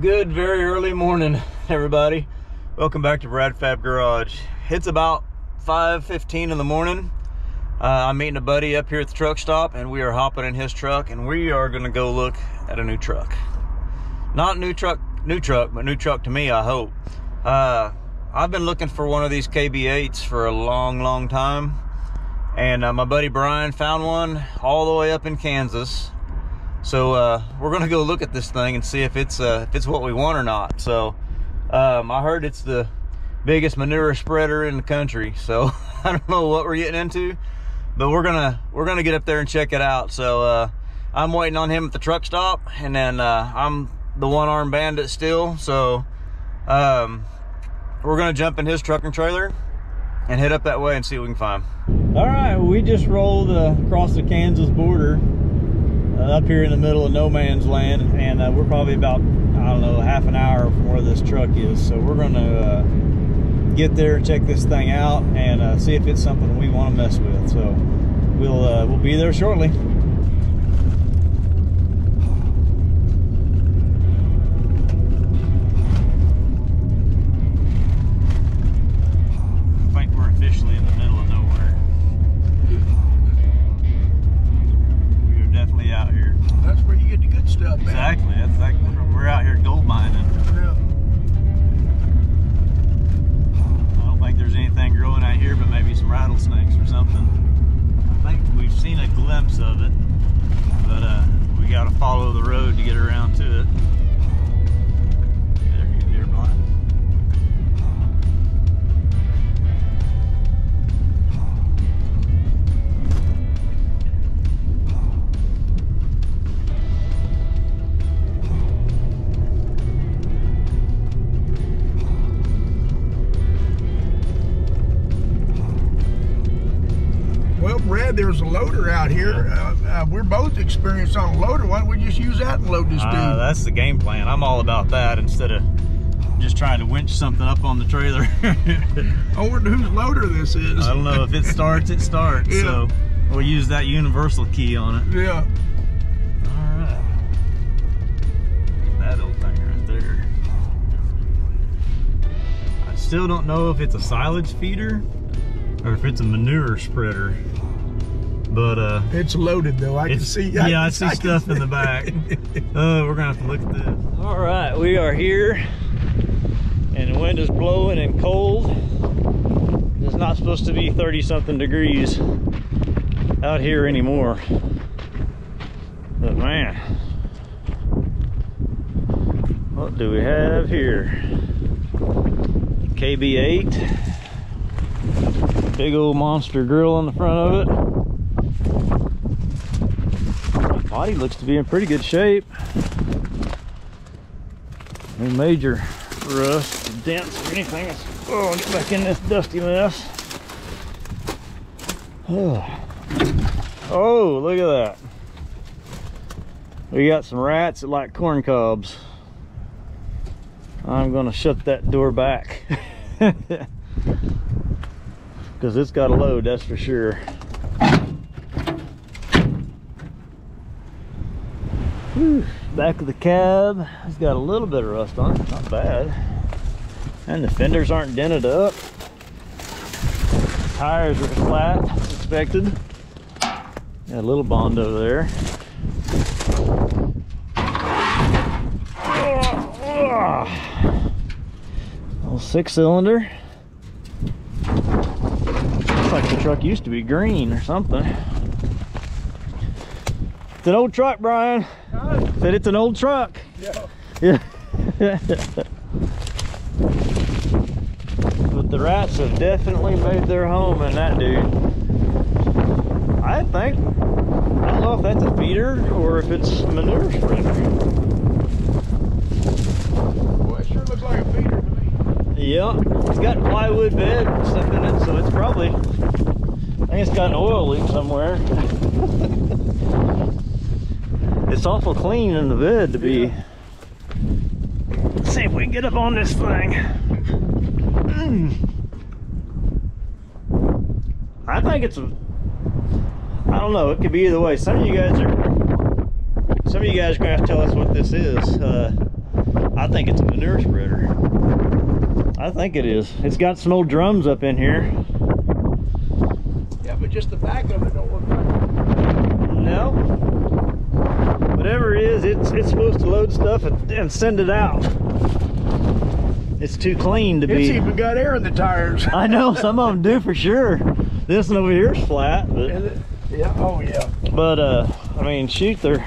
Good, very early morning, everybody. Welcome back to Brad Fab Garage. It's about 5:15 in the morning. I'm meeting a buddy up here at the truck stop, and we are hopping in his truck, and we are going to go look at a new truck. Not new truck, but new truck to me, I hope. I've been looking for one of these KB-8s for a long time, and my buddy Brian found one all the way up in Kansas. So we're gonna go look at this thing and see if it's what we want or not. So I heard it's the biggest manure spreader in the country, so I don't know what we're getting into, but we're gonna get up there and check it out. So I'm waiting on him at the truck stop, and then I'm the one-armed bandit still. So we're gonna jump in his truck and trailer and head up that way and see what we can find. All right, we just rolled across the Kansas border. Up here in the middle of no man's land, and we're probably about, I don't know, half an hour from where this truck is. So we're gonna get there, check this thing out, and see if it's something we want to mess with. So we'll be there shortly. I think we're officially in the middle of nowhere. Definitely out here. That's where you get the good stuff, man. Exactly. That's like we're out here gold mining. Yeah. I don't think there's anything growing out here, but maybe some rattlesnakes or something. I think we've seen a glimpse of it, but we got to follow the road to get around to it. There you deer blind. Well, Brad, there's a loader out here. We're both experienced on a loader. Why don't we just use that and load this dude? That's the game plan. I'm all about that instead of just trying to winch something up on the trailer. I wonder whose loader this is. I don't know. If it starts, it starts. Yeah. So we'll use that universal key on it. Yeah. All right. That old thing right there. I still don't know if it's a silage feeder or if it's a manure spreader, but It's loaded though. I can see. Yeah, I see stuff in the back. We're gonna have to look at this. All right, we are here, and the wind is blowing and cold. It's not supposed to be 30-something degrees out here anymore, but man, what do we have here? KB-8. Big old monster grill on the front of it. The body looks to be in pretty good shape. No major rust, dents, or anything. Oh, I'll get back in this dusty mess. Oh, look at that. We got some rats that like corn cobs. I'm gonna shut that door back. Because it's got a load, that's for sure. Whew. Back of the cab, it's got a little bit of rust on it, not bad. And the fenders aren't dented up. Tires are flat, as expected. Got a little bond over there. Little 6-cylinder. Like the truck used to be green or something. It's an old truck, Brian. Said it's an old truck. Yeah. But the rats have definitely made their home in that dude. I don't know if that's a feeder or if it's manure spreader. Well, it sure looks like a feeder to me. Yeah, it's got plywood bed and stuff in it, so it's probably, I think it's got an oil leak somewhere. It's awful clean in the bed to be. Let's see if we can get up on this thing. I think it's a, I don't know, it could be either way. Some of you guys are gonna have to tell us what this is. I think it's a manure spreader. I think it is. It's got some old drums up in here. Yeah, but just the back of it don't look like it. No. Whatever it is, it's supposed to load stuff and send it out. It's too clean to be. It's even got air in the tires. I know, some of them do for sure. This one over here is flat, but yeah, oh yeah. But I mean, shoot, they're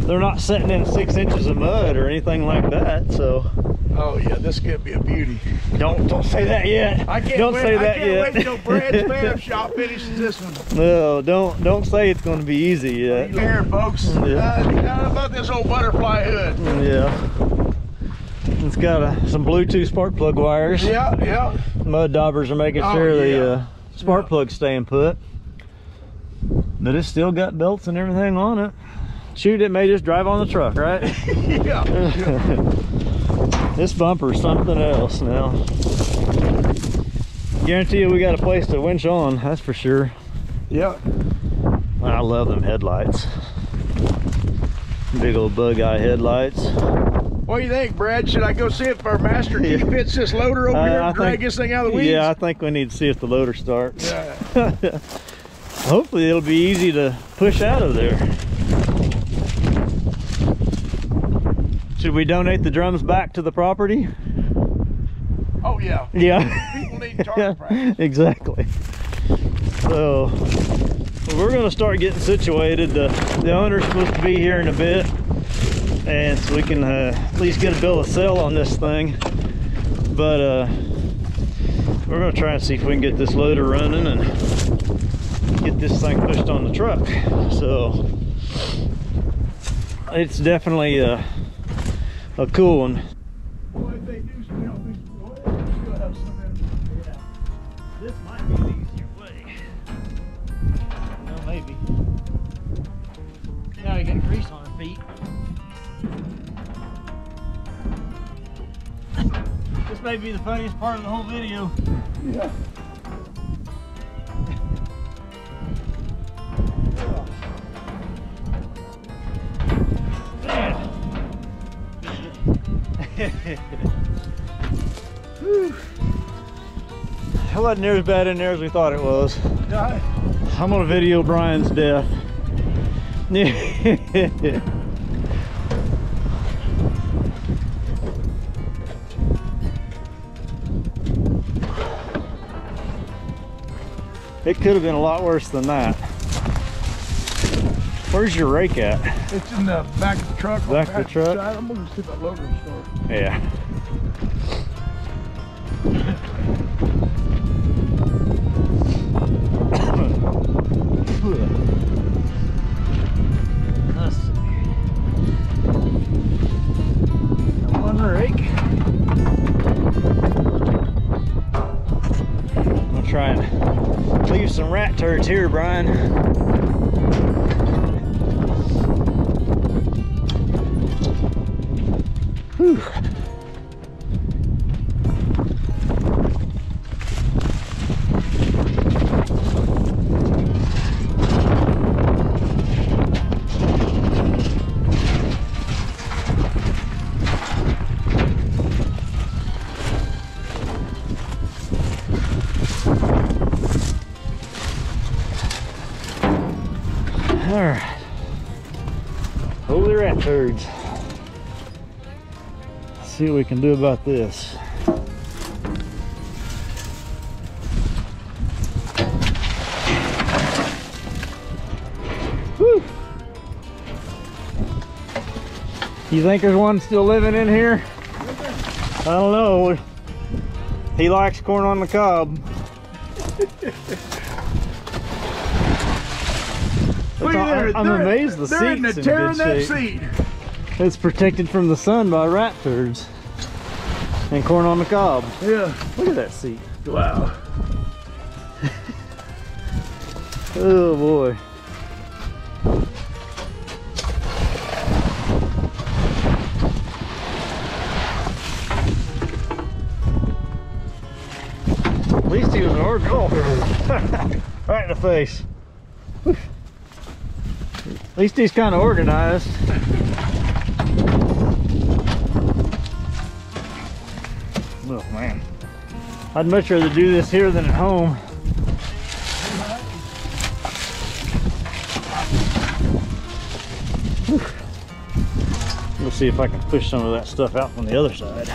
not sitting in 6 inches of mud or anything like that, so. Oh yeah, this could be a beauty. Don't say that yet. I can't don't wait, say that I can't yet. wait till Brad's Fab Shop finishes this one. No, don't say it's going to be easy yet. Here, folks. Yeah. How about this old butterfly hood? Yeah. It's got some Bluetooth spark plug wires. Yeah, yeah. Mud daubers are making sure the spark plug's staying put. But it's still got belts and everything on it. Shoot, it may just drive on the truck, right? Yeah. This bumper's something else now. Guarantee you we got a place to winch on, that's for sure. Yeah. I love them headlights. Big old bug eye headlights. What do you think, Brad? Should I go see if our master key fits this loader over here and drag this thing out of the weeds? Yeah, I think we need to see if the loader starts. Yeah. Hopefully it'll be easy to push out of there. Should we donate the drums back to the property? Oh yeah. Yeah. People need target practice. Exactly. So we're going to start getting situated. The owner's supposed to be here in a bit, and so we can at least get a bill of sale on this thing. But we're going to try and see if we can get this loader running and get this thing pushed on the truck. So it's definitely a cool one. Well, if they do smell things, we'll have some in. Yeah. This might be the easier way. Well, maybe. Now you got grease on her feet. This may be the funniest part of the whole video. Yeah. It wasn't near as bad in there as we thought it was. Yeah. I'm gonna video Brian's death. It could have been a lot worse than that. Where's your rake at? It's in the back of the truck. Back of the truck? Side. I'm gonna see if that loader will start. Yeah. Let's see. One rake. I'm gonna try and leave some rat turds here, Brian. Whew. All right. Holy rat turds. Let's see what we can do about this. Whew. You think there's one still living in here? I don't know. He likes corn on the cob. I'm amazed the they're in the seat's in tearing good that shape. seat. It's protected from the sun by rat turds and corn on the cob. Yeah. Look at that seat. Wow. Oh boy. At least he was an organ. Oh. Right in the face. At least he's kind of organized. Oh man, I'd much rather do this here than at home. Whew. Let's see if I can push some of that stuff out from the other side.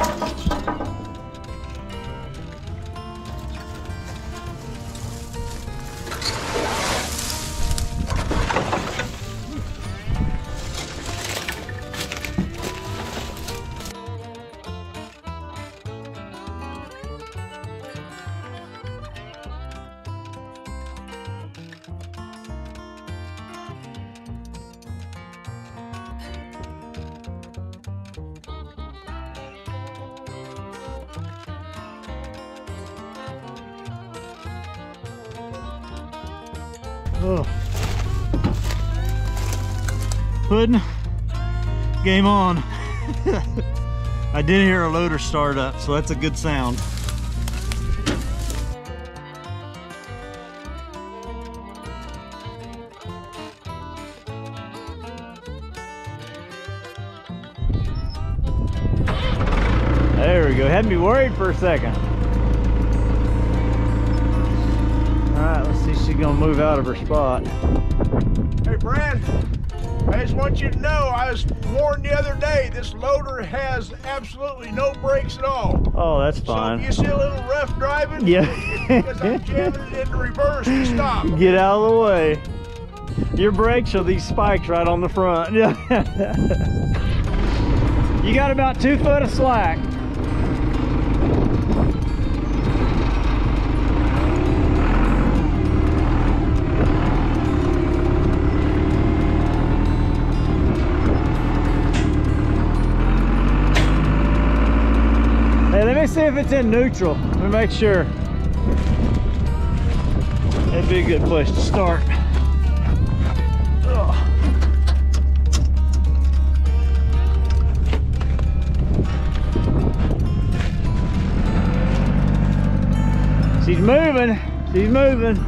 Oh. Pudding, game on. I did hear a loader start up, so that's a good sound. There we go. Had me worried for a second. Alright, let's see if she's gonna move out of her spot. Hey Brad, I just want you to know, I was warned the other day, this loader has absolutely no brakes at all. Oh, that's fine. So if you see a little rough driving, yeah, it's because I'm jamming it into reverse to stop. Get out of the way. Your brakes are these spikes right on the front. You got about 2 foot of slack. Let me see if it's in neutral. Let me make sure. That'd be a good place to start. Ugh. She's moving. She's moving.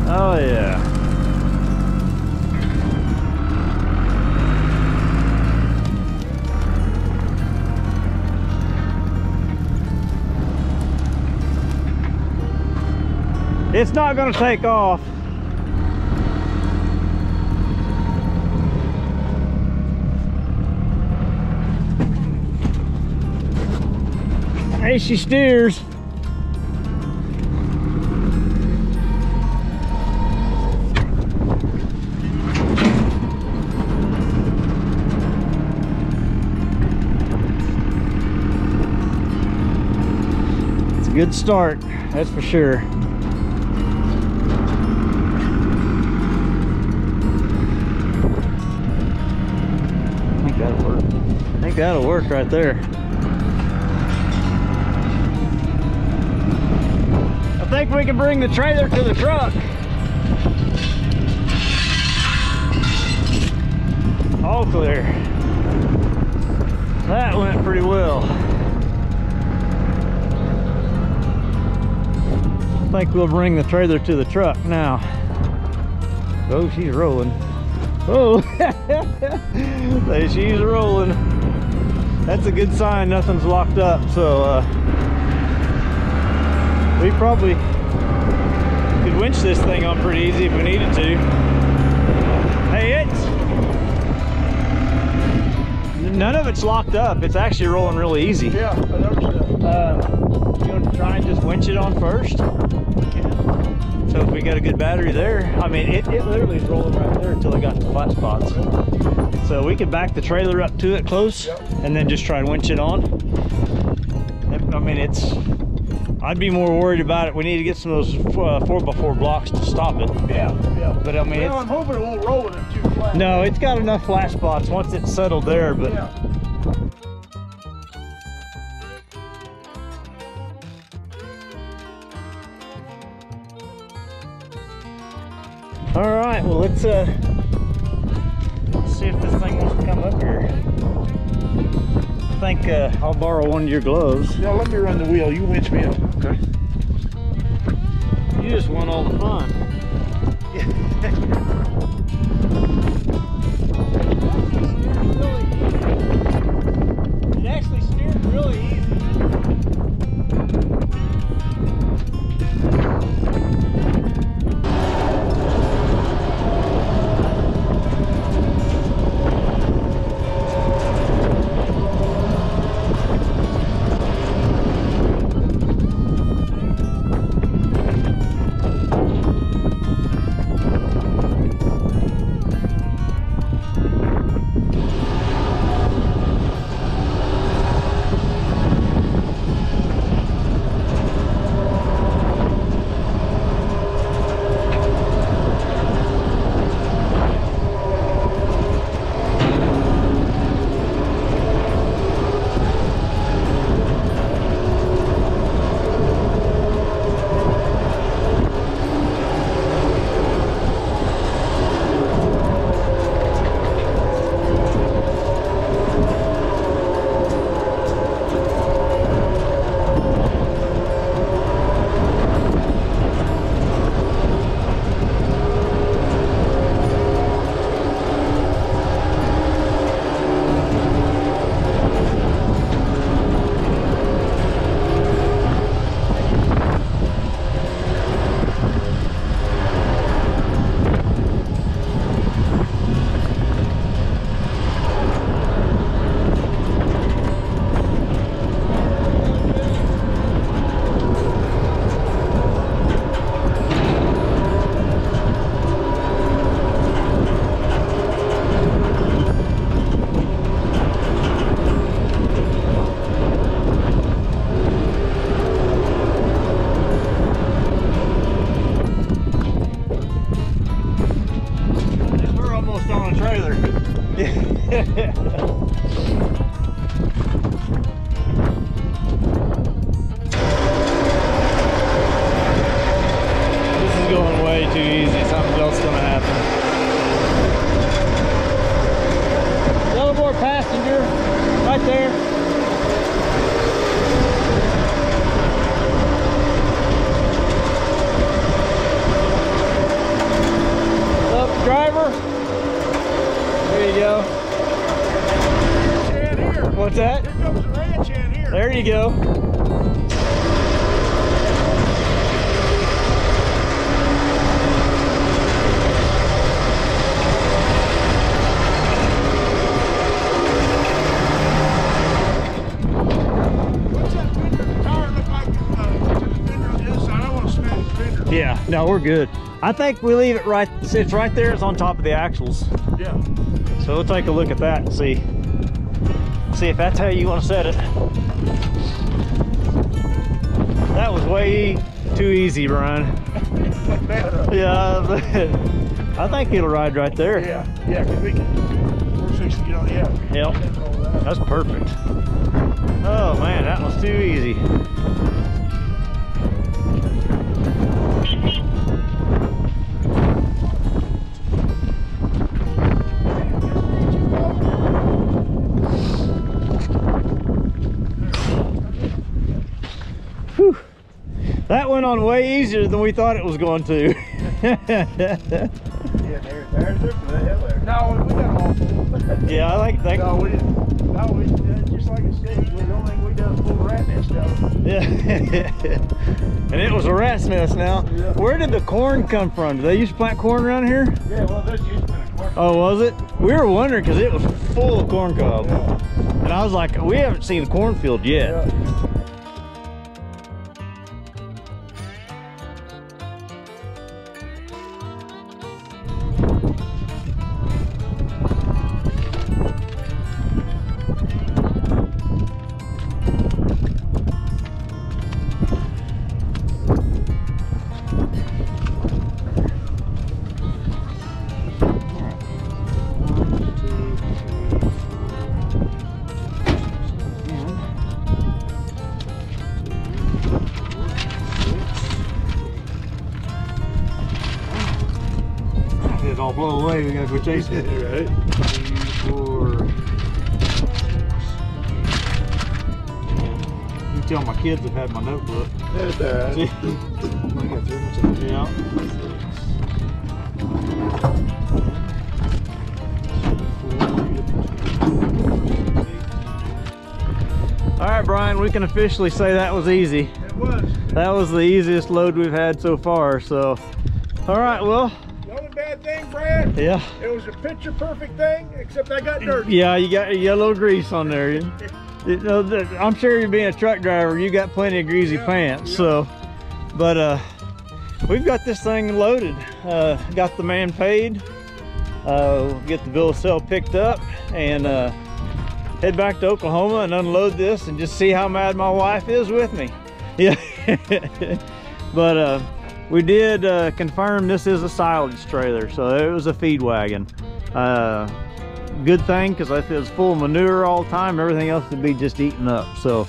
Oh yeah. It's not going to take off. Hey, she steers. It's a good start, that's for sure. I think that'll work right there. I think we can bring the trailer to the truck. All clear. That went pretty well. I think we'll bring the trailer to the truck now. Oh, she's rolling. Oh, she's rolling. That's a good sign nothing's locked up. So we probably could winch this thing on pretty easy if we needed to. Hey, none of it's locked up. It's actually rolling really easy. Yeah, I noticed that. You want to try and just winch it on first? So if we got a good battery there, I mean, it literally is rolling right there until it got to flat spots. So we could back the trailer up to it close, and then just try and winch it on. I mean, I'd be more worried about it. We need to get some of those 4x4 blocks to stop it. Yeah. But I mean, well, I'm hoping it won't roll with it too flat. No, it's got enough flat spots once it's settled there, but. Yeah. All right, well, let's see if this thing wants to come up here. I think I'll borrow one of your gloves. Yeah, let me run the wheel. You winch me up. Okay. You just want all the fun. way too easy. Something else is gonna happen. Yellow board passenger, right there. Up, driver. There you go. Here. What's that? Here comes the ranch hand here. There you go. Yeah, no, we're good. I think we leave it right. It's right there. It's on top of the axles. Yeah. So we'll take a look at that and see if that's how you want to set it. That was way too easy, Brian. Yeah, I think it'll ride right there. Yeah, because we can. We're fixing to get on. Yeah. Yep. That's perfect. Oh man, that was too easy. Whew. That went on way easier than we thought it was going to. Yeah, there's the hell there. No, we got awful. Yeah, I like that. No, we didn't. No, we just like I said, the only thing we done is pull the rat nest out. Yeah. And it was a rat's nest now. Yeah. Where did the corn come from? Do they used to plant corn around here? Yeah, well, this used to be a corn. Oh, was it? We were wondering because it was full of corn cob. Yeah. And I was like, we haven't seen a cornfield yet. Yeah. It all blow away, we gotta go chase it. Right. 3, 4. You tell my kids have had my notebook. That's all right. See? Yeah. All right, Brian, we can officially say that was easy. It was. That was the easiest load we've had so far, so. All right, well. The only bad thing, Brad, Yeah. it was a picture perfect thing, except I got dirty. Yeah, you got yellow grease on there. You know, I'm sure you're being a truck driver, you got plenty of greasy pants, so. But we've got this thing loaded. Got the man paid. Get the bill of sale picked up and head back to Oklahoma and unload this and just see how mad my wife is with me. Yeah. But we did confirm this is a silage trailer, so it was a feed wagon. Good thing, because if it was full of manure all the time, everything else would be just eaten up. So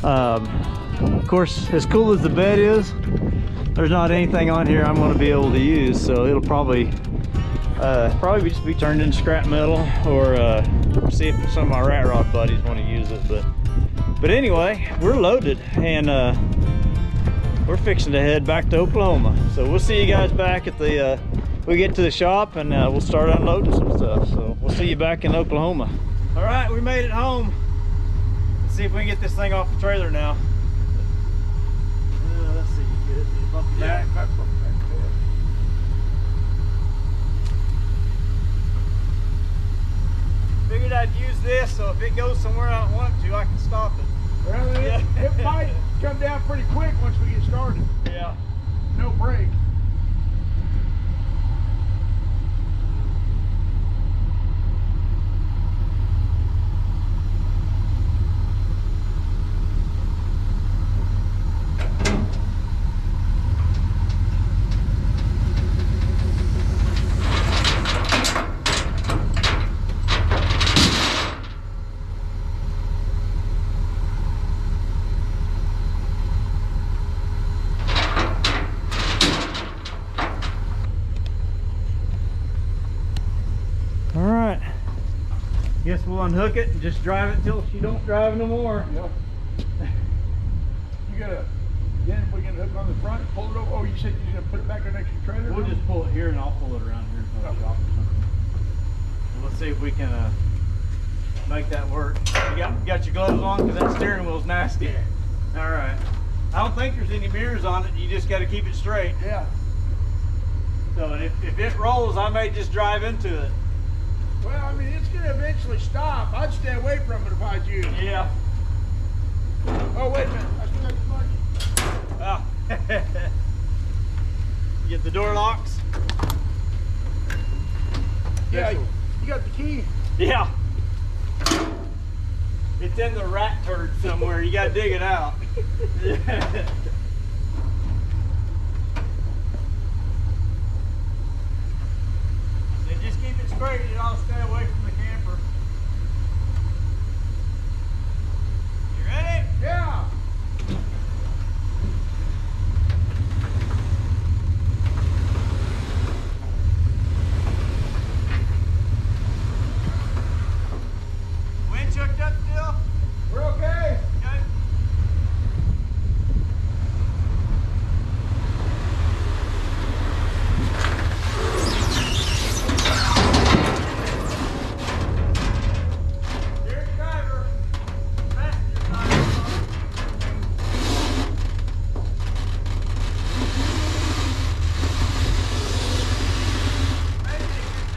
of course, as cool as the bed is, there's not anything on here I'm going to be able to use, so it'll probably just be turned into scrap metal, or see if some of my rat rod buddies want to use it. But anyway, we're loaded and we're fixing to head back to Oklahoma. So we'll see you guys back at the we get to the shop, and we'll start unloading some stuff. So we'll see you back in Oklahoma. All right, we made it home. Let's see if we can get this thing off the trailer now. Let's see, get it bump it back. Figured I'd use this, so if it goes somewhere I don't want it to, I can stop it. Well, it might come down pretty quick once we get started. Yeah. No break. guess we'll unhook it and just drive it until she don't drive no more. Yep. You gotta, then we can hook on the front, pull it over. Oh, you said you're gonna put it back next to your trailer? We'll just pull it here and I'll pull it around here to the shop or something. And let's see if we can make that work. You got your gloves on because that steering wheel's nasty. All right. I don't think there's any mirrors on it. You just got to keep it straight. Yeah. So if it rolls, I may just drive into it. Well, I mean, it's gonna eventually stop. I'd stay away from it if I was you. Yeah. Oh, wait a minute. I still got the button. Oh. Get the door locks. Yeah, you got the key. Yeah. It's in the rat turd somewhere. You got to dig it out. And just keep it straight and I'll stay away from the camper. You ready? Yeah. Winch hooked up still? We're okay. Okay. Here's the driver. Passenger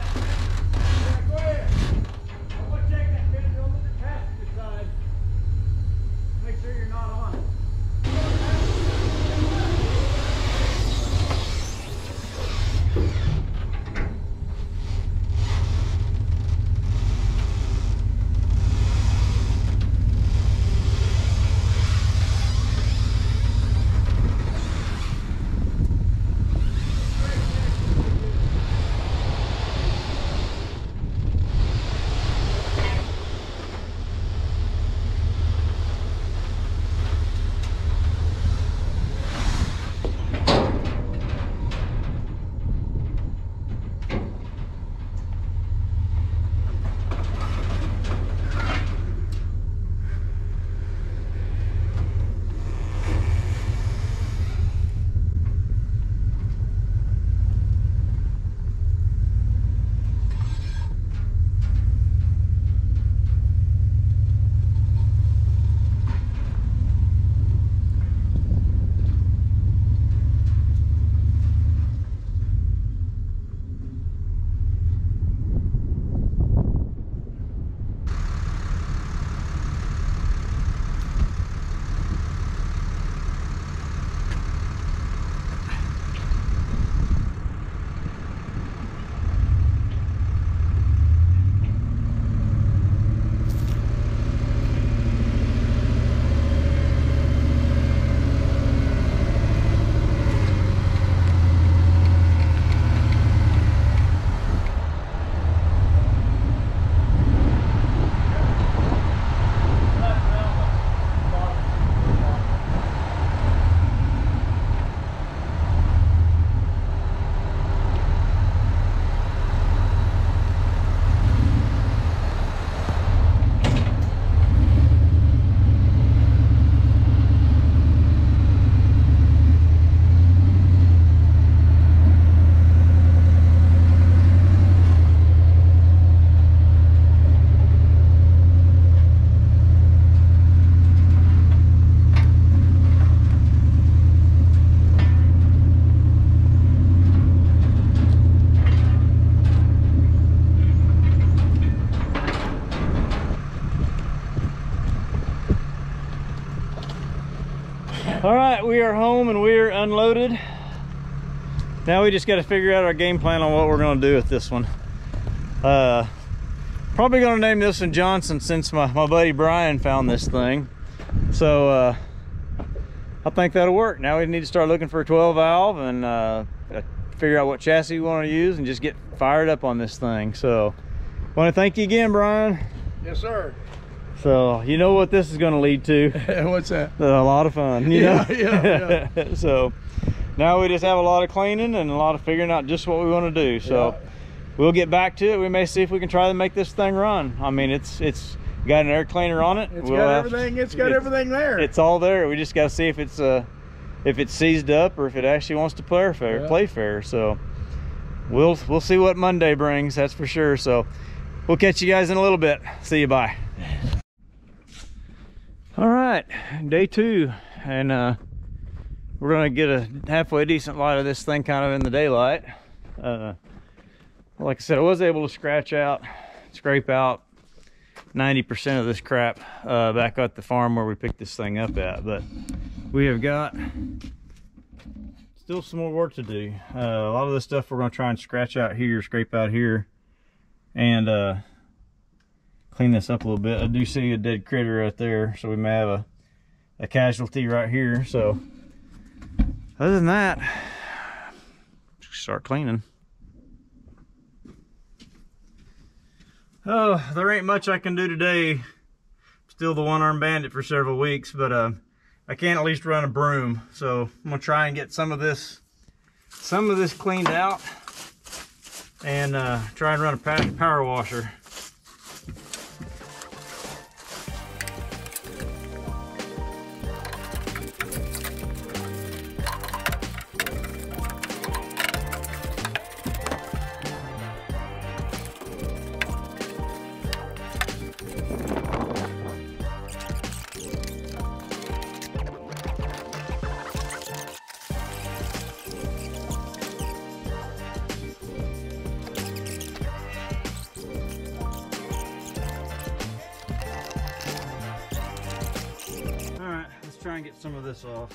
side. Yeah, go ahead. I want to check that fender on the passenger side. Make sure you're not on it. All right, we are home and we're unloaded. Now we just got to figure out our game plan on what we're going to do with this one. Probably going to name this one Johnson since my buddy Brian found this thing. So I think that'll work. Now we need to start looking for a 12 valve and figure out what chassis we want to use and just get fired up on this thing. So I want to thank you again, Brian. Yes, sir. So you know what this is going to lead to. What's that? A lot of fun, you know? Yeah. So now we just have a lot of cleaning and a lot of figuring out just what we want to do. So we'll get back to it. We may see if we can try to make this thing run. I mean, it's got an air cleaner on it. It's got everything. It's got everything there. It's all there. We just got to see if it's seized up or if it actually wants to play fair. So we'll see what Monday brings. That's for sure. So we'll catch you guys in a little bit. See you. Bye. All right, day 2, and we're gonna get a halfway decent light of this thing kind of in the daylight. Like I said, I was able to scrape out 90% of this crap back at the farm where we picked this thing up at, but we have got still some more work to do. A lot of this stuff we're gonna try and scrape out here, and clean this up a little bit. I do see a dead critter right there, so we may have a casualty right here. So other than that, start cleaning. Oh, there ain't much I can do today. Still the one-armed bandit for several weeks, but I can at least run a broom. So I'm gonna try and get some of this cleaned out, and try and run a power washer. Try and get some of this off.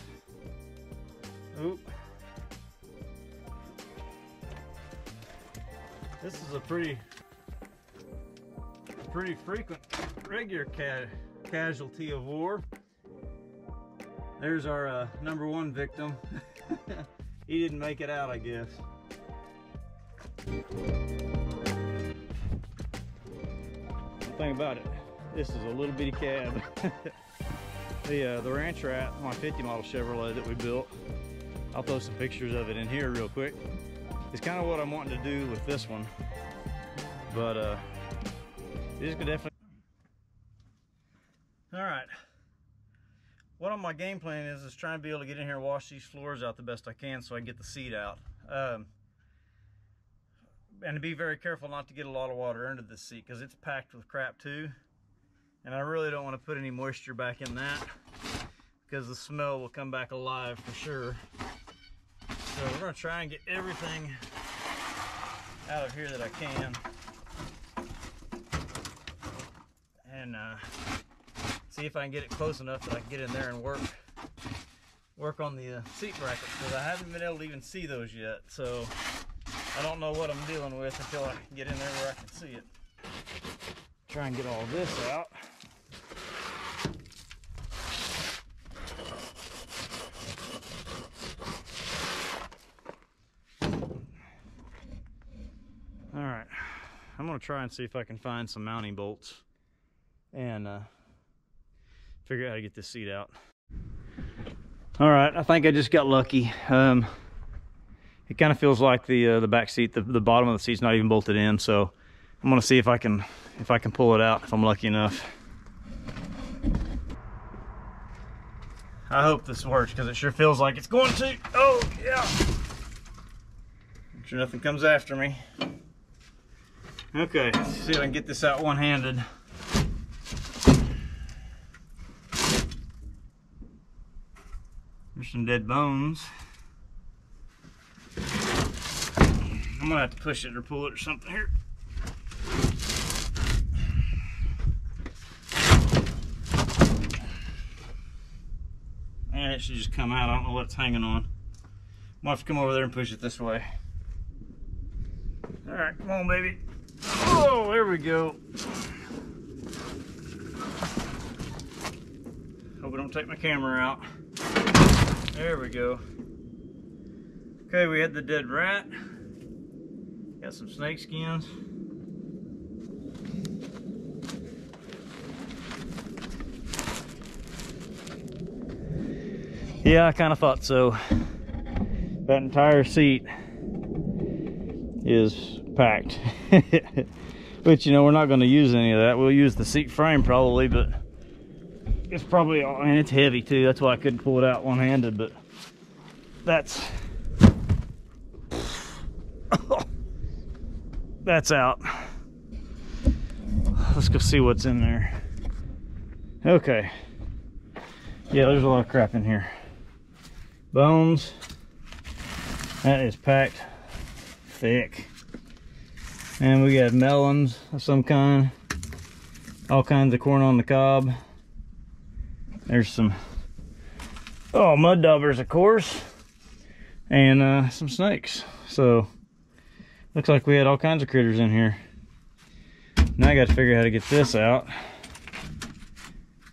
Oop. This is a pretty frequent, regular casualty of war. There's our #1 victim. He didn't make it out, I guess. The thing about it, this is a little bitty cab. The Ranch Rat, my 50 model Chevrolet that we built, I'll throw some pictures of it in here real quick. It's kind of what I'm wanting to do with this one, but this could definitely. All right, what my game plan is trying to be able to get in here and wash these floors out the best I can so I can get the seat out, and to be very careful not to get a lot of water under the seat because it's packed with crap too. And I really don't want to put any moisture back in that because the smell will come back alive for sure. So we're going to try and get everything out of here that I can. And see if I can get it close enough that I can get in there and work on the seat brackets, because I haven't been able to even see those yet. So I don't know what I'm dealing with until I get in there where I can see it. Try and get all this out. All right, I'm gonna try and see if I can find some mounting bolts and figure out how to get this seat out. All right, I think I just got lucky. It kind of feels like the back seat, the bottom of the seat's not even bolted in, so I'm gonna see if I can pull it out if I'm lucky enough. I hope this works because it sure feels like it's going to. Oh yeah. Make sure nothing comes after me. Okay, let's see if I can get this out one-handed. There's some dead bones. I'm gonna have to push it or pull it or something here. And it should just come out. I don't know what it's hanging on. I'm gonna have to come over there and push it this way. All right, come on, baby. Oh, there we go. Hope I don't take my camera out. There we go. Okay, we had the dead rat. Got some snake skins. Yeah, I kind of thought so. That entire seat is packed. Which, you know, we're not going to use any of that. We'll use the seat frame probably, but it's probably, and it's heavy too. That's why I couldn't pull it out one-handed, but that's that's out. Let's go see what's in there. Okay. Yeah, there's a lot of crap in here. Bones. That is packed thick. And we got melons of some kind. All kinds of corn on the cob. There's some, oh, mud daubers, of course. And some snakes. So, looks like we had all kinds of critters in here. Now I got to figure out how to get this out.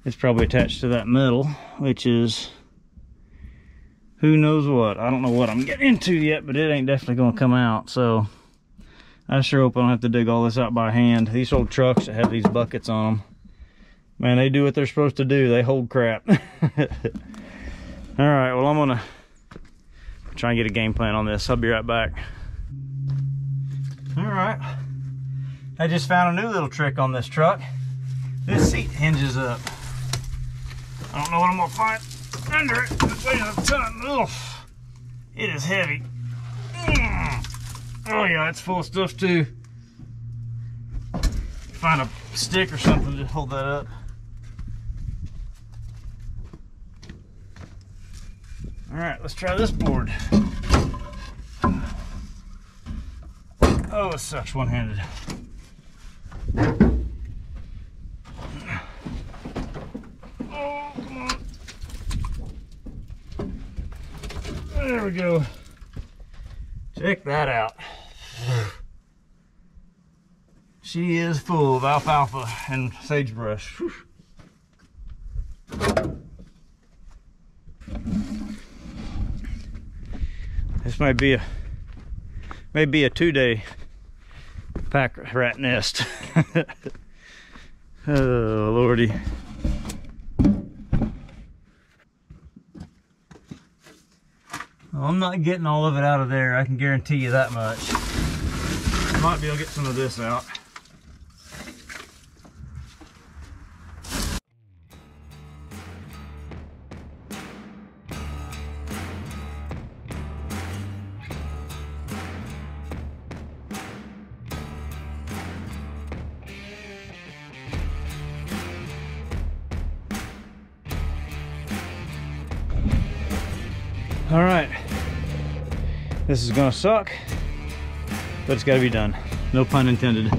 It's probably attached to that metal, which is who knows what. I don't know what I'm getting into yet, but it ain't definitely going to come out. So I sure hope I don't have to dig all this out by hand. These old trucks that have these buckets on them, man, they do what they're supposed to do. They hold crap. All right, well, I'm going to try and get a game plan on this. I'll be right back. All right. I just found a new little trick on this truck. This seat hinges up. I don't know what I'm gonna find under it. It weighs a ton. Ugh. It is heavy. Oh yeah, it's full of stuff too. Find a stick or something to hold that up. All right, let's try this board. Oh, it sucks one-handed. Oh, come on. There we go. Check that out. She is full of alfalfa and sagebrush. Whew. This might be a 2-day pack rat nest. Oh lordy. Well, I'm not getting all of it out of there, I can guarantee you that much. I might be able to get some of this out. All right, this is gonna suck, but it's gotta be done. No pun intended.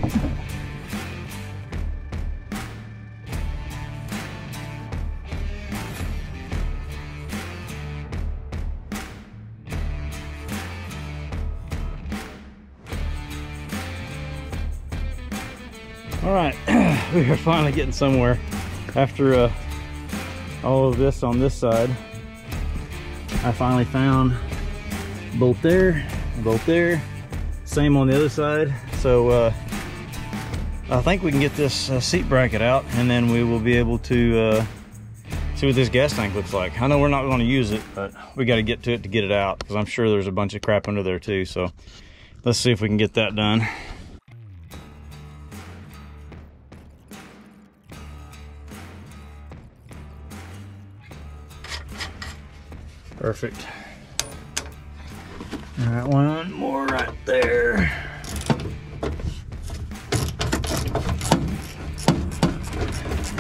All right, we are finally getting somewhere after all of this on this side. I finally found bolt there, same on the other side. So I think we can get this seat bracket out, and then we will be able to see what this gas tank looks like. I know we're not going to use it, but we got to get to it to get it out, because I'm sure there's a bunch of crap under there too. So let's see if we can get that done. Perfect. All right, one more right there.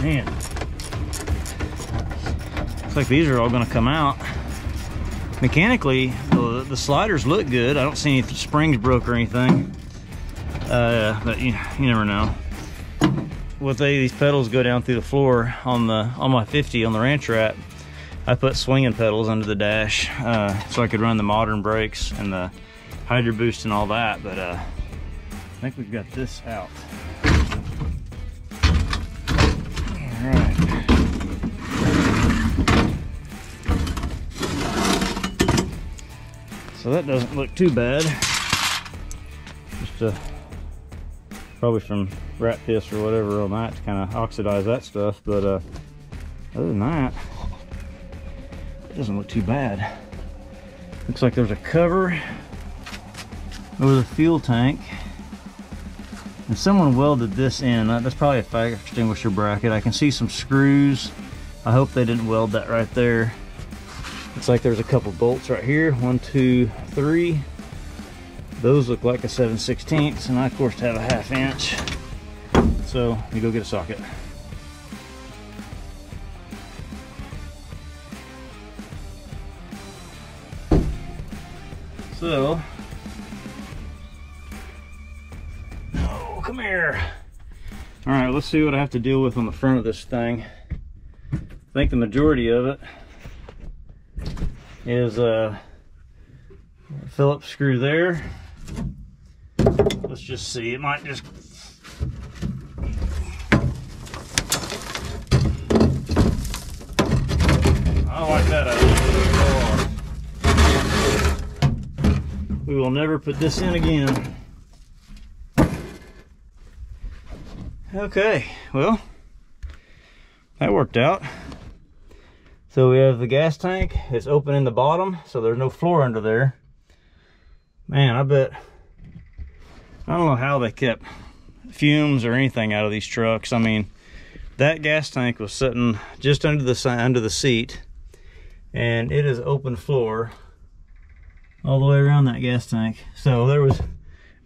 Man, looks like these are all going to come out. Mechanically, the sliders look good. I don't see any springs broke or anything, but you never know. These pedals go down through the floor on my 50 on the Ranch Rat. I put swinging pedals under the dash so I could run the modern brakes and the Hydro Boost and all that, but I think we've got this out. All right. So that doesn't look too bad. Just probably from rat piss or whatever on that to kind of oxidize that stuff, but other than that, it doesn't look too bad. Looks like there's a cover over the fuel tank. And someone welded this in. That's probably a fire extinguisher bracket. I can see some screws. I hope they didn't weld that right there. Looks like there's a couple bolts right here. 1, 2, 3. Those look like a 7/16, and I of course have a 1/2 inch. So let me go get a socket. So, oh, come here. All right, let's see what I have to deal with on the front of this thing. I think the majority of it is a Phillips screw there. Let's just see, it might just I like that idea. We will never put this in again. Okay, well, that worked out. So we have the gas tank. It's open in the bottom, so there's no floor under there. Man, I bet, I don't know how they kept fumes or anything out of these trucks. I mean, that gas tank was sitting just under the seat, and it is open floor all the way around that gas tank. So there was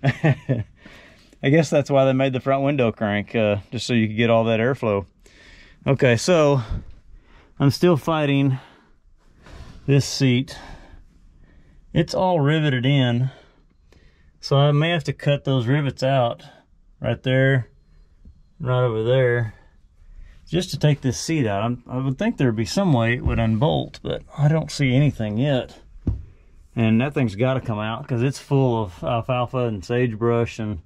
I guess that's why they made the front window crank, just so you could get all that airflow. Okay, so I'm still fighting this seat. It's all riveted in, so I may have to cut those rivets out right there, right over there, just to take this seat out. I would think there'd be some way it would unbolt, but I don't see anything yet. And that thing's got to come out because it's full of alfalfa and sagebrush and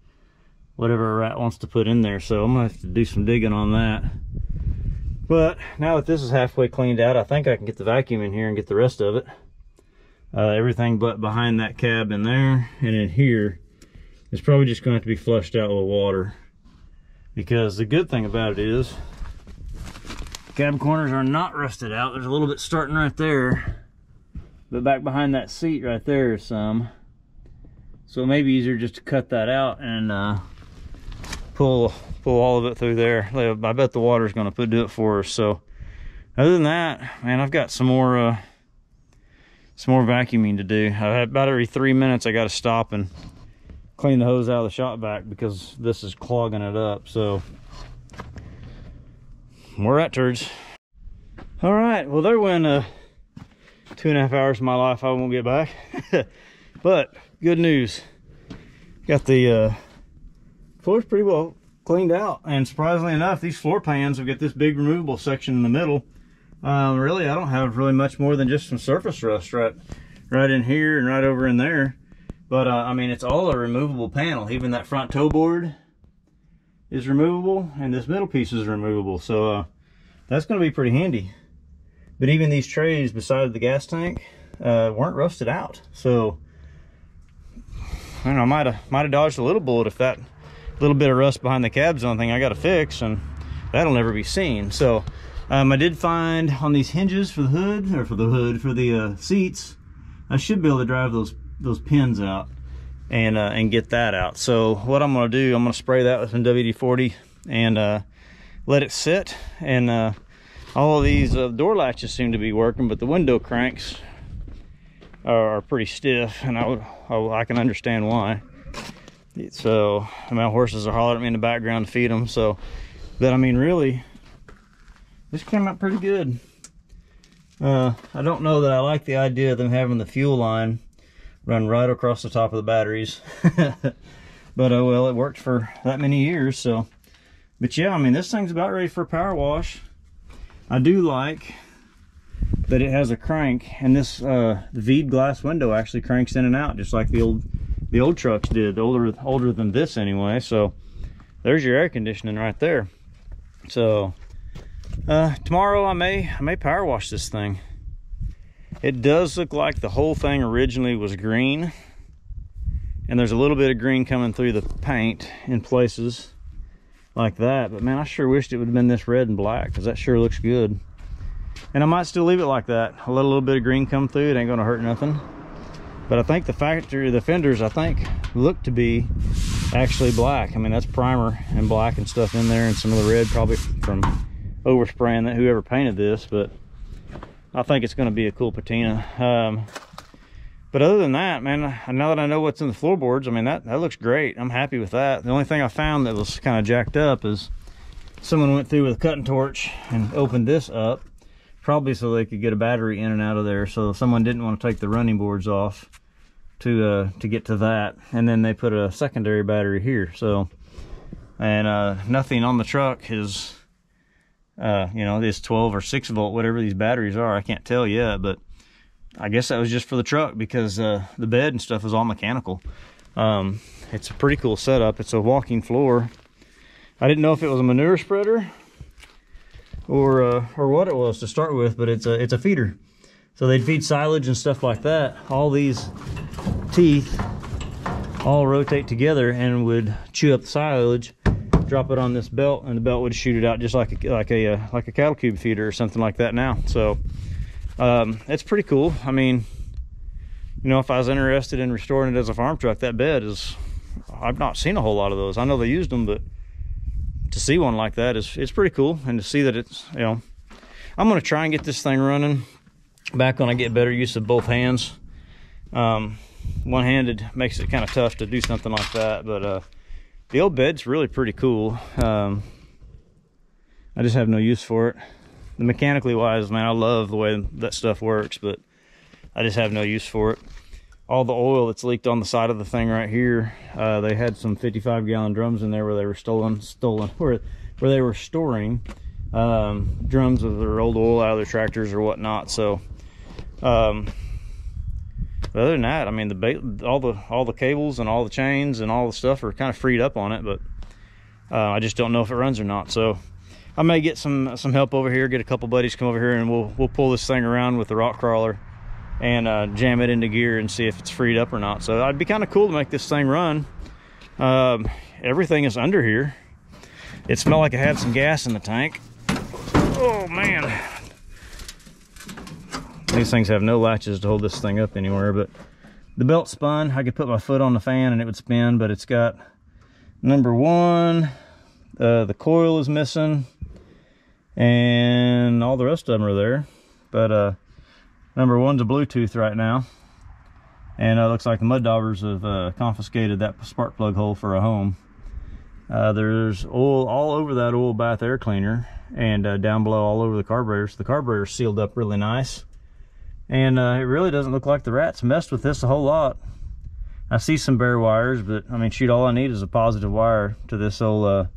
whatever a rat wants to put in there. So I'm gonna have to do some digging on that. But now that this is halfway cleaned out, I think I can get the vacuum in here and get the rest of it. Everything but behind that cab in there and in here is probably just going to have to be flushed out with water. Because the good thing about it is cab corners are not rusted out. There's a little bit starting right there, but back behind that seat right there is some. So it may be easier just to cut that out and pull all of it through there. I bet the water's going to do it for us. So other than that, man, I've got some more vacuuming to do. About every 3 minutes I got to stop and clean the hose out of the shop vac because this is clogging it up. So we're at turds. All right, well, there went 2.5 hours of my life I won't get back. But good news, got the floors pretty well cleaned out, and surprisingly enough, these floor pans have got this big removable section in the middle. Really, I don't have really much more than just some surface rust right in here and right over in there. But I mean, it's all a removable panel. Even that front toe board is removable, and this middle piece is removable. So that's going to be pretty handy. But even these trays beside the gas tank weren't rusted out. So I don't know, might have dodged a little bullet if that little bit of rust behind the cab's the only thing I got to fix, and that'll never be seen. So I did find on these hinges for the hood, or for the seats, I should be able to drive those pins out and get that out. So what I'm going to do, I'm going to spray that with some WD-40 and let it sit. And all of these door latches seem to be working, but the window cranks are pretty stiff, and I can understand why. So I mean, horses are hollering at me in the background to feed them. So, but I mean, really, this came out pretty good. I don't know that I like the idea of them having the fuel line run right across the top of the batteries. But well, it worked for that many years. So, but yeah, I mean, this thing's about ready for a power wash. I do like that it has a crank, and this the V'd glass window actually cranks in and out just like the old trucks did, older than this anyway. So there's your air conditioning right there. So tomorrow I may power wash this thing. It does look like the whole thing originally was green, and there's a little bit of green coming through the paint in places like that. But man, I sure wished it would have been this red and black, because that sure looks good. And I might still leave it like that. I'll let a little bit of green come through. It ain't gonna hurt nothing. But I think the fenders, I think, look to be actually black. I mean, that's primer and black and stuff in there, and some of the red probably from overspraying that whoever painted this. But I think it's going to be a cool patina. But other than that, man, now that I know what's in the floorboards, I mean, that looks great. I'm happy with that. The only thing I found that was kind of jacked up is someone went through with a cutting torch and opened this up, probably so they could get a battery in and out of there. So someone didn't want to take the running boards off to get to that, and then they put a secondary battery here. So, and nothing on the truck is, you know, this 12 or 6 volt, whatever these batteries are. I can't tell yet, but I guess that was just for the truck, because the bed and stuff is all mechanical. It's a pretty cool setup. It's a walking floor. I didn't know if it was a manure spreader or what it was to start with, but it's a feeder. So they'd feed silage and stuff like that. All these teeth all rotate together and would chew up the silage, drop it on this belt, and the belt would shoot it out just like a cattle cube feeder or something like that now. So it's pretty cool. I mean, you know, if I was interested in restoring it as a farm truck, that bed is, I've not seen a whole lot of those. I know they used them, but to see one like that it's pretty cool. And to see that it's, you know, I'm going to try and get this thing running back when I get better use of both hands. One-handed makes it kind of tough to do something like that, but the old bed's really pretty cool. I just have no use for it. Mechanically wise, man, I love the way that stuff works, but I just have no use for it. All the oil that's leaked on the side of the thing right here, they had some 55-gallon drums in there where they were where they were storing drums of their old oil out of their tractors or whatnot. So but other than that, I mean, all the cables and all the chains and all the stuff are kind of freed up on it, but I just don't know if it runs or not. So I may get some help over here, get a couple buddies come over here, and we'll pull this thing around with the rock crawler and jam it into gear and see if it's freed up or not. So it'd be kind of cool to make this thing run. Everything is under here. It smelled like it had some gas in the tank. Oh man, these things have no latches to hold this thing up anywhere, but the belt spun. I could put my foot on the fan and it would spin, but it's got number 1, the coil is missing, and all the rest of them are there. But number 1's a Bluetooth right now, and it looks like the mud daubers have confiscated that spark plug hole for a home. There's oil all over that oil bath air cleaner, and down below all over the carburetor. So the carburetor's sealed up really nice, and it really doesn't look like the rats messed with this a whole lot. I see some bare wires, but I mean, shoot, all I need is a positive wire to this old oh,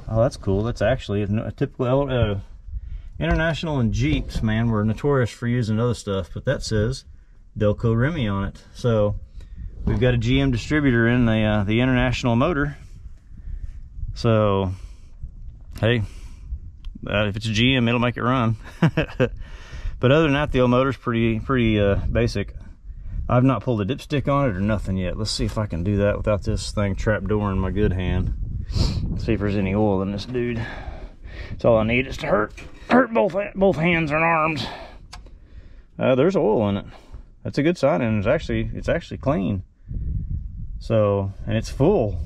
that's cool. That's actually a typical International and Jeeps, man, were notorious for using other stuff, but that says Delco Remy on it. So we've got a GM distributor in the International motor. So hey, if it's a GM, it'll make it run. But other than that, the old motor's pretty basic. I've not pulled a dipstick on it or nothing yet. Let's see if I can do that without this thing trapdoor in my good hand. Let's see if there's any oil in this dude. That's all I need is to hurt both hands and arms. There's oil in it. That's a good sign, and it's actually clean. So, and it's full.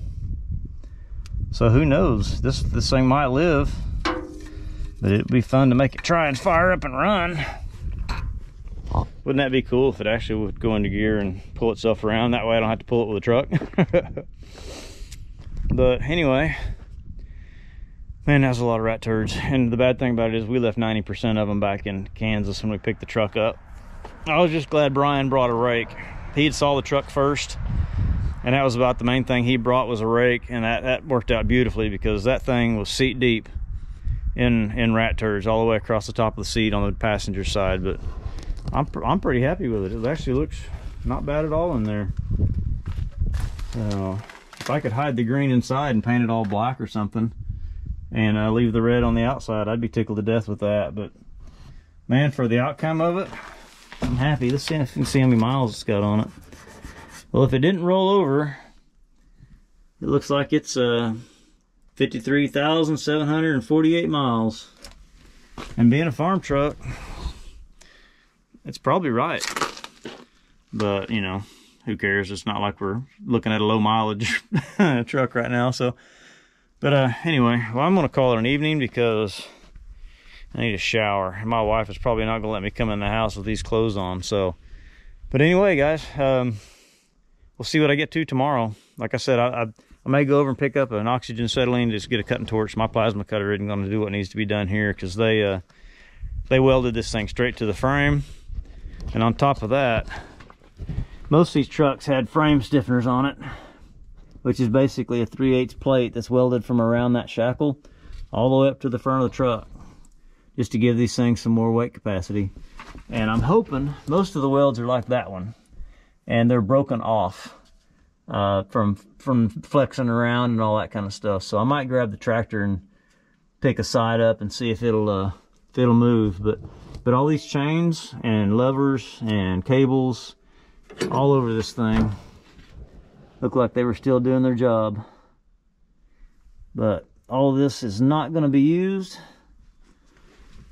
So who knows? This thing might live, but it'd be fun to make it try and fire up and run. Wouldn't that be cool if it actually would go into gear and pull itself around? That way I don't have to pull it with a truck. But anyway, man, that's a lot of rat turds. And the bad thing about it is we left 90% of them back in Kansas when we picked the truck up. I was just glad Brian brought a rake. He had saw the truck first, and that was about the main thing he brought, was a rake, and that worked out beautifully, because that thing was seat deep in rat turds all the way across the top of the seat on the passenger side. But I'm pretty happy with it. It actually looks not bad at all in there. So if I could hide the green inside and paint it all black or something, and leave the red on the outside, I'd be tickled to death with that. But man, for the outcome of it, I'm happy. Let's see if you can see how many miles it's got on it. Well, if it didn't roll over, it looks like it's 53,748 miles. And being a farm truck, it's probably right. But, you know, who cares? It's not like we're looking at a low mileage truck right now. So, but anyway, well, I'm gonna call it an evening because I need a shower. My wife is probably not gonna let me come in the house with these clothes on. So, but anyway, guys, we'll see what I get to tomorrow. Like I said, I may go over and pick up an oxygen acetylene, just get a cutting torch. My plasma cutter isn't going to do what needs to be done here because they welded this thing straight to the frame. And on top of that, most of these trucks had frame stiffeners on it, which is basically a 3/8 plate that's welded from around that shackle all the way up to the front of the truck, just to give these things some more weight capacity. And I'm hoping most of the welds are like that one, and they're broken off from flexing around and all that kind of stuff. So I might grab the tractor and pick a side up and see if it'll move. But all these chains and levers and cables all over this thing look like they were still doing their job. But all of this is not going to be used,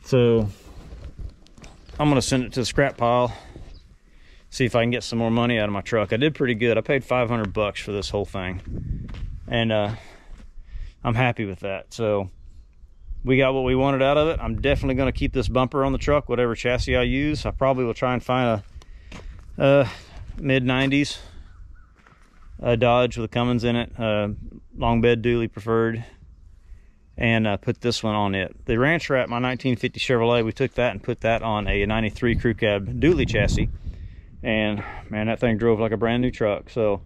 so I'm going to send it to the scrap pile, see if I can get some more money out of my truck. I did pretty good. I paid 500 bucks for this whole thing, and I'm happy with that. So we got what we wanted out of it. I'm definitely going to keep this bumper on the truck, whatever chassis I use. I probably will try and find a mid-90s Dodge with a Cummins in it, long bed dually preferred, and put this one on it. The Ranch Rat, my 1950 Chevrolet, we took that and put that on a 93 crew cab dually chassis, and man, that thing drove like a brand new truck. So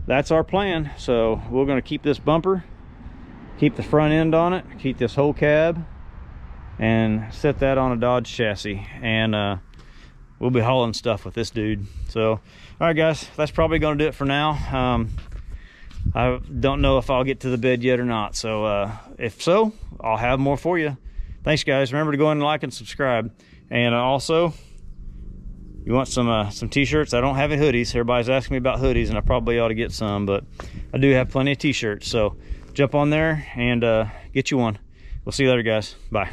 that's our plan. So we're going to keep this bumper, keep the front end on it, keep this whole cab, and set that on a Dodge chassis, and we'll be hauling stuff with this dude. So all right, guys, that's probably going to do it for now. I don't know if I'll get to the bed yet or not, so if so, I'll have more for you. Thanks, guys. Remember to go in and like and subscribe. And also, you want some t-shirts? I don't have any hoodies. Everybody's asking me about hoodies, and I probably ought to get some, but I do have plenty of t-shirts. So jump on there and get you one. We'll see you later, guys. Bye.